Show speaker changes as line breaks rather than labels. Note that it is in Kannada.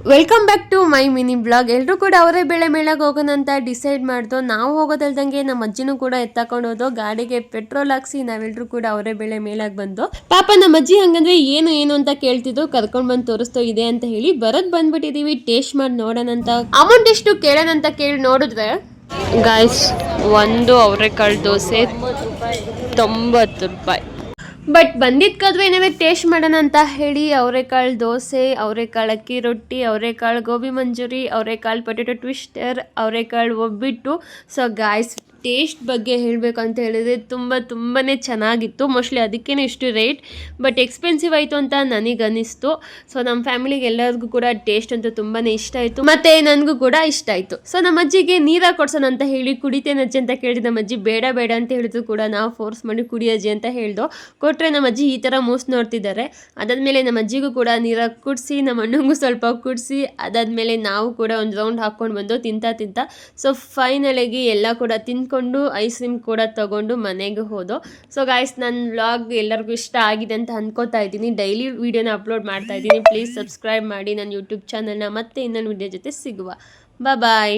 Welcome back to my mini blog. ಎಲ್ಲರೂ ಕೂಡ ಅವರೇ ಬೆಳೆ ಮೇಳಕ್ಕೆ ಹೋಗೋಣ ಅಂತ ಡಿಸೈಡ್ ಮಾಡ್ದು. ನಾವು ಹೋಗೋದಲ್ದಂಗೆ ನಮ್ಮ ಅಜ್ಜಿನೂ ಕೂಡ ಎತ್ತಾಕೊಂಡು ಹೋದೋ. ಗಾಡಿಗೆ ಪೆಟ್ರೋಲ್ ಹಾಕ್ಸಿ ನಾವೆಲ್ಲರೂ ಕೂಡ ಅವರೇ ಬೆಳೆ ಮೇಳಕ್ಕೆ ಬಂದು. ಪಾಪ ನಮ್ಮ ಅಜ್ಜಿ ಹಂಗಂದ್ರೆ ಏನು ಅಂತ ಕೇಳ್ತಿದ್ದು. ಕರ್ಕೊಂಡು ಬಂದು ತೋರಿಸ್ತೋ ಇದೆ ಅಂತ ಹೇಳಿ ಬಂದ್ಬಿಟ್ಟಿದೀವಿ. ಟೇಸ್ಟ್ ಮಾಡಿ ನೋಡೋಣ ಅಂತ. ಅಮೌಂಟ್ ಎಷ್ಟು ಕೇಳೋಣ ಅಂತ ಕೇಳಿ ನೋಡಿದ್ರೆ ಗಾಯ್ಸ್, ಒಂದು ಅವರೆಕಾಳು ದೋಸೆ 90 ರೂಪಾಯಿ. ಬಟ್ ಬಂದಿದ್ಕಾದ್ರೂ ಏನಾದ್ರು ಟೇಸ್ಟ್ ಮಾಡೋಣ ಅಂತ ಹೇಳಿ ಅವರೆಕಾಳು ದೋಸೆ, ಅವರೆಕಾಳು ಅಕ್ಕಿ ರೊಟ್ಟಿ, ಅವರೆಕಾಳು ಗೋಬಿ ಮಂಚೂರಿ, ಅವರೆಕಾಳು ಪೊಟೆಟೊ ಟ್ವಿಸ್ಟರ್, ಅವರೆಕಾಳು ಒಬ್ಬಿಟ್ಟು. ಸೊ ಗಾಯ್ಸ್, ಟೇಸ್ಟ್ ಬಗ್ಗೆ ಹೇಳಬೇಕು ಅಂತ ಹೇಳಿದ್ರೆ ತುಂಬಾ ಚೆನ್ನಾಗಿತ್ತು. ಮೋಸ್ಟ್ಲಿ ಅದಕ್ಕೇ ಇಷ್ಟು ರೇಟ್, ಬಟ್ ಎಕ್ಸ್ಪೆನ್ಸಿವ್ ಆಯಿತು ಅಂತ ನನಗನ್ನಿಸ್ತು. ಸೊ ನಮ್ಮ ಫ್ಯಾಮಿಲಿಗೆ ಎಲ್ಲರಿಗೂ ಕೂಡ ಟೇಸ್ಟ್ ಅಂತೂ ತುಂಬಾ ಇಷ್ಟ ಆಯಿತು, ಮತ್ತು ನನಗೂ ಕೂಡ ಇಷ್ಟ ಆಯಿತು. ಸೊ ನಮ್ಮ ಅಜ್ಜಿಗೆ ನೀರಾಗಿ ಕೊಡ್ಸೋಣ ಅಂತ ಹೇಳಿ ಕುಡಿತೇನೆ ಅಜ್ಜಿ ಅಂತ ಕೇಳಿದ ನಮ್ಮ ಅಜ್ಜಿ ಬೇಡ ಅಂತ ಹೇಳಿದ್ರು ಕೂಡ ನಾವು ಫೋರ್ಸ್ ಮಾಡಿ ಕುಡಿ ಅಜ್ಜಿ ಅಂತ ಹೇಳ್ದೋ. ಕೊಟ್ಟರೆ ನಮ್ಮ ಅಜ್ಜಿ ಈ ಥರ ಮೂಸ್ ನೋಡ್ತಿದ್ದಾರೆ. ಅದಾದಮೇಲೆ ನಮ್ಮ ಅಜ್ಜಿಗೂ ಕೂಡ ನೀರಾಗಿ ಕುಡಿಸಿ, ನಮ್ಮ ಅಣ್ಣಂಗೂ ಸ್ವಲ್ಪ ಕುಡಿಸಿ, ಅದಾದಮೇಲೆ ನಾವು ಕೂಡ ಒಂದು ರೌಂಡ್ ಹಾಕ್ಕೊಂಡು ಬಂದು ತಿಂತಾ. ಸೊ ಫೈನಲಾಗಿ ಎಲ್ಲ ಕೂಡ ತಿಂದ್ಕೊಂಡು ಐಸ್ ಕ್ರೀಮ್ ಕೂಡ ತೊಗೊಂಡು ಮನೆಗೆ ಹೋದೋ. ಸೊ ಗಾಯ್ಸ್, ನನ್ನ ವ್ಲಾಗ್ ಎಲ್ಲರಿಗೂ ಇಷ್ಟ ಆಗಿದೆ ಅಂತ ಅನ್ಕೋತಾ ಇದ್ದೀನಿ. ಡೈಲಿ ವೀಡಿಯೋನ ಅಪ್ಲೋಡ್ ಮಾಡ್ತಾ ಇದ್ದೀನಿ. ಪ್ಲೀಸ್ ಸಬ್ಸ್ಕ್ರೈಬ್ ಮಾಡಿ ನನ್ನ ಯೂಟ್ಯೂಬ್ ಚಾನಲ್ನ. ಮತ್ತೆ ಇನ್ನೊಂದು ವೀಡಿಯೋ ಜೊತೆ ಸಿಗುವ. ಬಾಯ್.